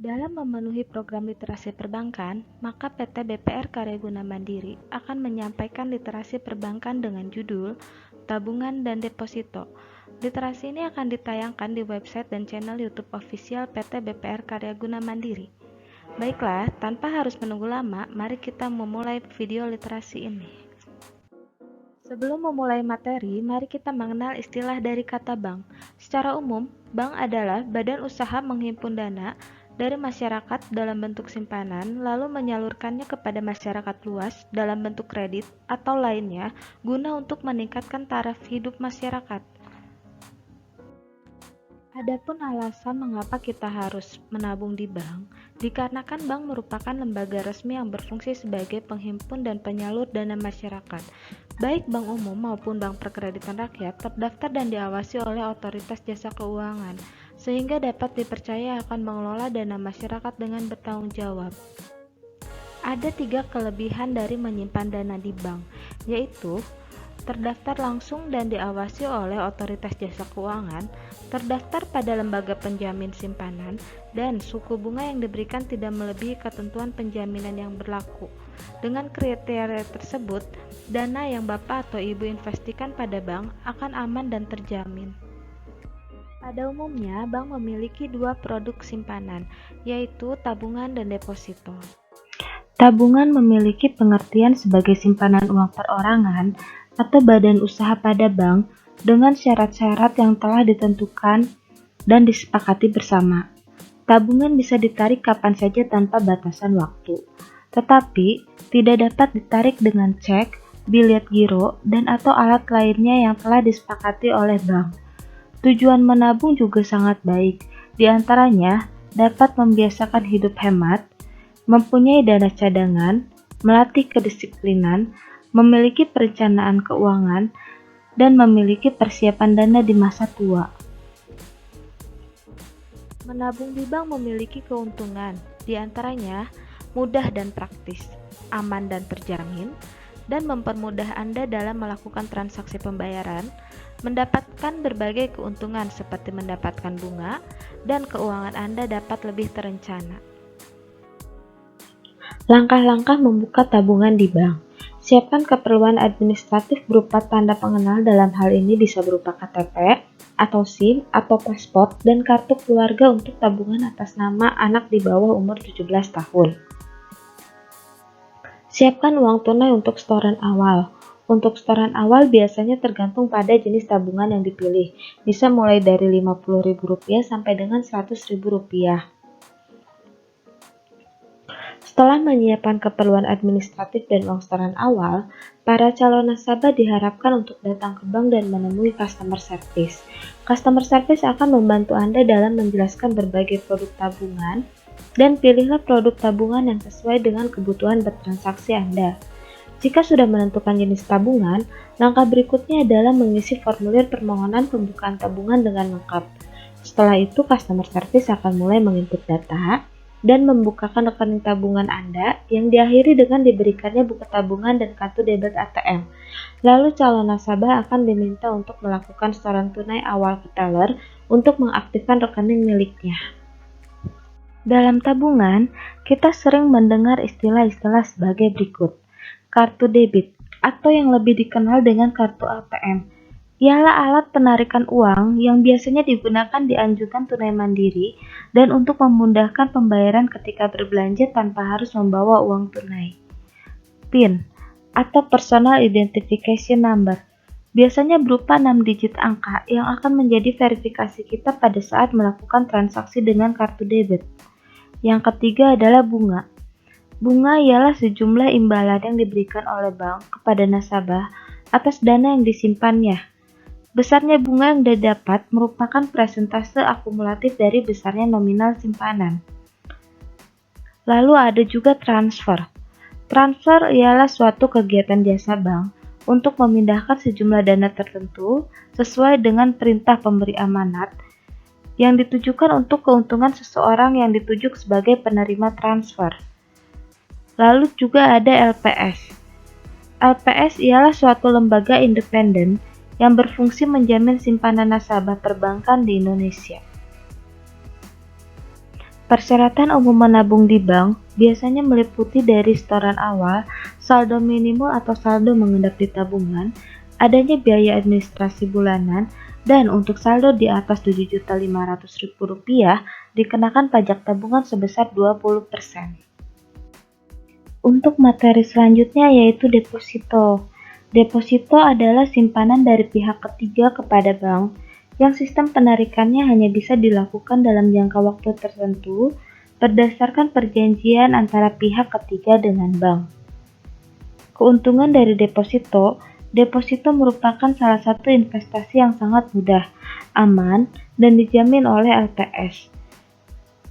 Dalam memenuhi program literasi perbankan, maka PT BPR Karyaguna Mandiri akan menyampaikan literasi perbankan dengan judul Tabungan dan Deposito. Literasi ini akan ditayangkan di website dan channel YouTube official PT BPR Karyaguna Mandiri. Baiklah, tanpa harus menunggu lama, mari kita memulai video literasi ini. Sebelum memulai materi, mari kita mengenal istilah dari kata bank. Secara umum, bank adalah badan usaha menghimpun dana dari masyarakat dalam bentuk simpanan, lalu menyalurkannya kepada masyarakat luas dalam bentuk kredit atau lainnya guna untuk meningkatkan taraf hidup masyarakat. Adapun alasan mengapa kita harus menabung di bank, dikarenakan bank merupakan lembaga resmi yang berfungsi sebagai penghimpun dan penyalur dana masyarakat. Baik bank umum maupun bank perkreditan rakyat terdaftar dan diawasi oleh otoritas jasa keuangan, sehingga dapat dipercaya akan mengelola dana masyarakat dengan bertanggung jawab. Ada 3 kelebihan dari menyimpan dana di bank, yaitu terdaftar langsung dan diawasi oleh otoritas jasa keuangan, terdaftar pada lembaga penjamin simpanan, dan suku bunga yang diberikan tidak melebihi ketentuan penjaminan yang berlaku. Dengan kriteria tersebut, dana yang Bapak atau Ibu investasikan pada bank akan aman dan terjamin. Pada umumnya, bank memiliki 2 produk simpanan, yaitu tabungan dan deposito. Tabungan memiliki pengertian sebagai simpanan uang perorangan atau badan usaha pada bank dengan syarat-syarat yang telah ditentukan dan disepakati bersama. Tabungan bisa ditarik kapan saja tanpa batasan waktu, tetapi tidak dapat ditarik dengan cek, bilet giro, dan atau alat lainnya yang telah disepakati oleh bank. Tujuan menabung juga sangat baik, di antaranya dapat membiasakan hidup hemat, mempunyai dana cadangan, melatih kedisiplinan, memiliki perencanaan keuangan, dan memiliki persiapan dana di masa tua. Menabung di bank memiliki keuntungan, di antaranya mudah dan praktis, aman dan terjamin, dan mempermudah Anda dalam melakukan transaksi pembayaran, mendapatkan berbagai keuntungan seperti mendapatkan bunga, dan keuangan Anda dapat lebih terencana. Langkah-langkah membuka tabungan di bank. Siapkan keperluan administratif berupa tanda pengenal, dalam hal ini bisa berupa KTP, atau SIM, atau paspor, dan kartu keluarga untuk tabungan atas nama anak di bawah umur 17 tahun. Siapkan uang tunai untuk setoran awal. Untuk setoran awal biasanya tergantung pada jenis tabungan yang dipilih, bisa mulai dari Rp50.000 sampai dengan Rp100.000. Setelah menyiapkan keperluan administratif dan uang setoran awal, para calon nasabah diharapkan untuk datang ke bank dan menemui customer service. Customer service akan membantu Anda dalam menjelaskan berbagai produk tabungan, dan pilihlah produk tabungan yang sesuai dengan kebutuhan bertransaksi Anda. Jika sudah menentukan jenis tabungan, langkah berikutnya adalah mengisi formulir permohonan pembukaan tabungan dengan lengkap. Setelah itu, customer service akan mulai menginput data dan membukakan rekening tabungan Anda yang diakhiri dengan diberikannya buku tabungan dan kartu debit ATM. Lalu calon nasabah akan diminta untuk melakukan setoran tunai awal ke teller untuk mengaktifkan rekening miliknya. Dalam tabungan, kita sering mendengar istilah-istilah sebagai berikut. Kartu debit, atau yang lebih dikenal dengan kartu ATM, ialah alat penarikan uang yang biasanya digunakan di anjungan tunai mandiri dan untuk memudahkan pembayaran ketika berbelanja tanpa harus membawa uang tunai. PIN, atau Personal Identification Number, biasanya berupa 6 digit angka yang akan menjadi verifikasi kita pada saat melakukan transaksi dengan kartu debit. Yang ketiga adalah bunga. Bunga ialah sejumlah imbalan yang diberikan oleh bank kepada nasabah atas dana yang disimpannya. Besarnya bunga yang didapat merupakan persentase akumulatif dari besarnya nominal simpanan. Lalu ada juga transfer. Transfer ialah suatu kegiatan jasa bank untuk memindahkan sejumlah dana tertentu sesuai dengan perintah pemberi amanat yang ditujukan untuk keuntungan seseorang yang dituju sebagai penerima transfer. Lalu juga ada LPS. LPS ialah suatu lembaga independen yang berfungsi menjamin simpanan nasabah perbankan di Indonesia. Persyaratan umum menabung di bank biasanya meliputi dari setoran awal, saldo minimum atau saldo mengendap di tabungan, adanya biaya administrasi bulanan, dan untuk saldo di atas Rp7.500.000 dikenakan pajak tabungan sebesar 20%. Untuk materi selanjutnya yaitu deposito. Deposito adalah simpanan dari pihak ketiga kepada bank yang sistem penarikannya hanya bisa dilakukan dalam jangka waktu tertentu berdasarkan perjanjian antara pihak ketiga dengan bank. Keuntungan dari deposito, deposito merupakan salah satu investasi yang sangat mudah, aman, dan dijamin oleh LPS.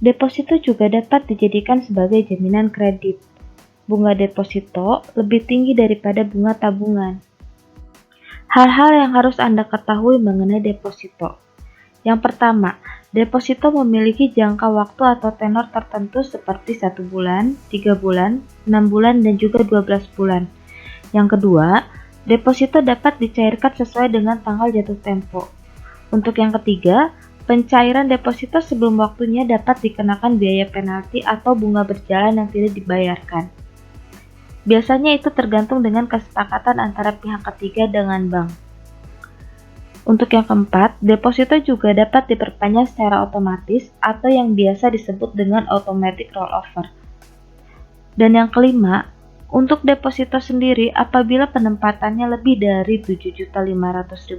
Deposito juga dapat dijadikan sebagai jaminan kredit. Bunga deposito lebih tinggi daripada bunga tabungan. Hal-hal yang harus Anda ketahui mengenai deposito. Yang pertama, deposito memiliki jangka waktu atau tenor tertentu seperti 1 bulan, 3 bulan, 6 bulan, dan juga 12 bulan. Yang kedua, deposito dapat dicairkan sesuai dengan tanggal jatuh tempo. Untuk yang ketiga, pencairan deposito sebelum waktunya dapat dikenakan biaya penalti atau bunga berjalan yang tidak dibayarkan. Biasanya itu tergantung dengan kesepakatan antara pihak ketiga dengan bank. Untuk yang keempat, deposito juga dapat diperpanjang secara otomatis atau yang biasa disebut dengan automatic rollover. Dan yang kelima, untuk deposito sendiri apabila penempatannya lebih dari Rp7.500.000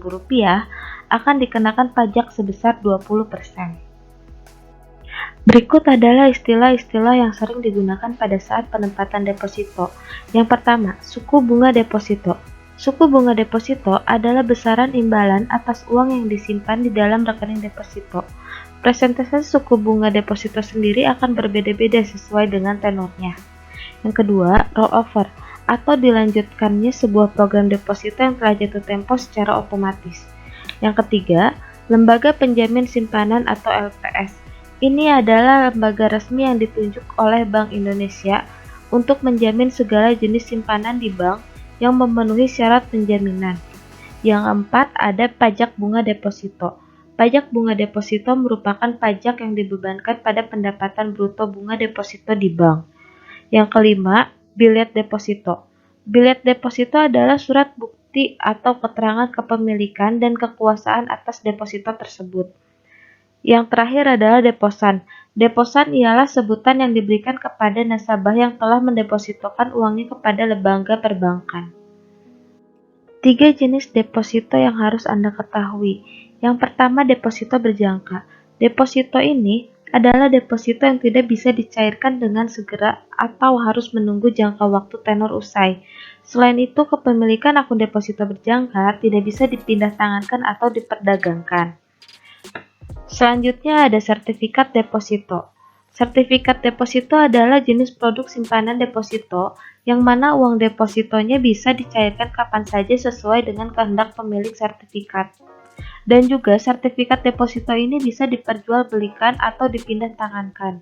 akan dikenakan pajak sebesar 20%. Berikut adalah istilah-istilah yang sering digunakan pada saat penempatan deposito. Yang pertama, suku bunga deposito. Suku bunga deposito adalah besaran imbalan atas uang yang disimpan di dalam rekening deposito. Persentase suku bunga deposito sendiri akan berbeda-beda sesuai dengan tenornya. Yang kedua, rollover atau dilanjutkannya sebuah program deposito yang telah jatuh tempo secara otomatis. Yang ketiga, lembaga penjamin simpanan atau LPS. Ini adalah lembaga resmi yang ditunjuk oleh Bank Indonesia untuk menjamin segala jenis simpanan di bank yang memenuhi syarat penjaminan. Yang keempat, ada pajak bunga deposito. Pajak bunga deposito merupakan pajak yang dibebankan pada pendapatan bruto bunga deposito di bank. Yang kelima, bilet deposito. Bilet deposito adalah surat bukti atau keterangan kepemilikan dan kekuasaan atas deposito tersebut. Yang terakhir adalah deposan. Deposan ialah sebutan yang diberikan kepada nasabah yang telah mendepositokan uangnya kepada lembaga perbankan. 3 jenis deposito yang harus Anda ketahui. Yang pertama, deposito berjangka. Deposito ini adalah deposito yang tidak bisa dicairkan dengan segera atau harus menunggu jangka waktu tenor usai. Selain itu, kepemilikan akun deposito berjangka tidak bisa dipindah tangankan atau diperdagangkan. Selanjutnya ada sertifikat deposito. Sertifikat deposito adalah jenis produk simpanan deposito yang mana uang depositonya bisa dicairkan kapan saja sesuai dengan kehendak pemilik sertifikat. Dan juga sertifikat deposito ini bisa diperjualbelikan atau dipindah tangankan.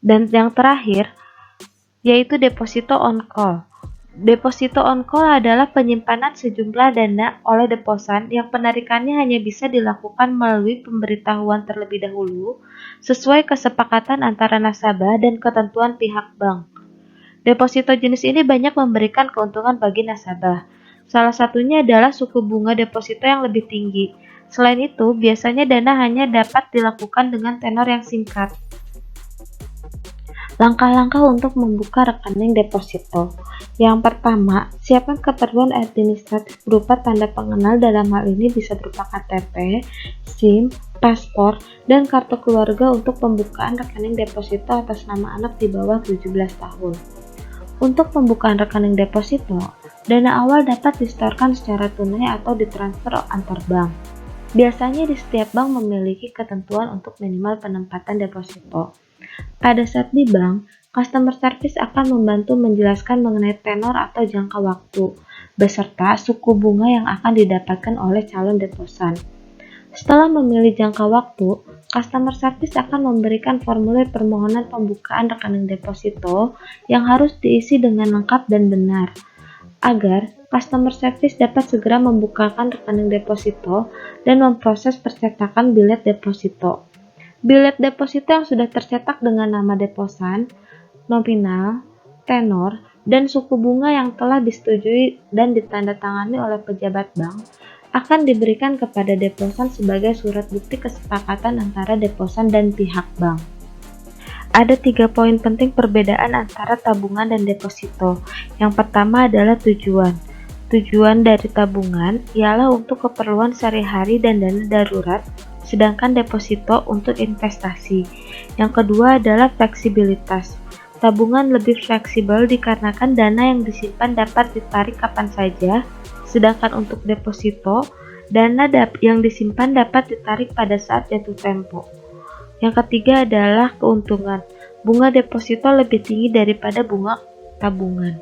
Dan yang terakhir yaitu deposito on call. Deposito on call adalah penyimpanan sejumlah dana oleh deposan yang penarikannya hanya bisa dilakukan melalui pemberitahuan terlebih dahulu sesuai kesepakatan antara nasabah dan ketentuan pihak bank. Deposito jenis ini banyak memberikan keuntungan bagi nasabah. Salah satunya adalah suku bunga deposito yang lebih tinggi. Selain itu, biasanya dana hanya dapat dilakukan dengan tenor yang singkat. Langkah-langkah untuk membuka rekening deposito. Yang pertama, siapkan keperluan administratif berupa tanda pengenal, dalam hal ini bisa berupa KTP, SIM, paspor, dan kartu keluarga untuk pembukaan rekening deposito atas nama anak di bawah 17 tahun. Untuk pembukaan rekening deposito, dana awal dapat disetorkan secara tunai atau ditransfer antar bank. Biasanya di setiap bank memiliki ketentuan untuk minimal penempatan deposito. Pada saat di bank, customer service akan membantu menjelaskan mengenai tenor atau jangka waktu, beserta suku bunga yang akan didapatkan oleh calon deposan. Setelah memilih jangka waktu, customer service akan memberikan formulir permohonan pembukaan rekening deposito yang harus diisi dengan lengkap dan benar, agar customer service dapat segera membukakan rekening deposito dan memproses percetakan bilet deposito. Bilet deposito yang sudah tercetak dengan nama deposan, nominal, tenor, dan suku bunga yang telah disetujui dan ditandatangani oleh pejabat bank akan diberikan kepada deposan sebagai surat bukti kesepakatan antara deposan dan pihak bank. Ada 3 poin penting perbedaan antara tabungan dan deposito. Yang pertama adalah tujuan. Tujuan dari tabungan ialah untuk keperluan sehari-hari dan dana darurat, sedangkan deposito untuk investasi. Yang kedua adalah fleksibilitas. Tabungan lebih fleksibel dikarenakan dana yang disimpan dapat ditarik kapan saja, sedangkan untuk deposito, dana yang disimpan dapat ditarik pada saat jatuh tempo. Yang ketiga adalah keuntungan. Bunga deposito lebih tinggi daripada bunga tabungan.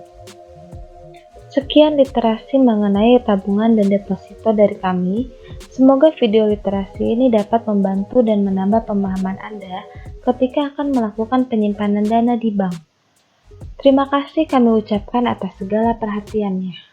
Sekian literasi mengenai tabungan dan deposito dari kami. Semoga video literasi ini dapat membantu dan menambah pemahaman Anda ketika akan melakukan penyimpanan dana di bank. Terima kasih kami ucapkan atas segala perhatiannya.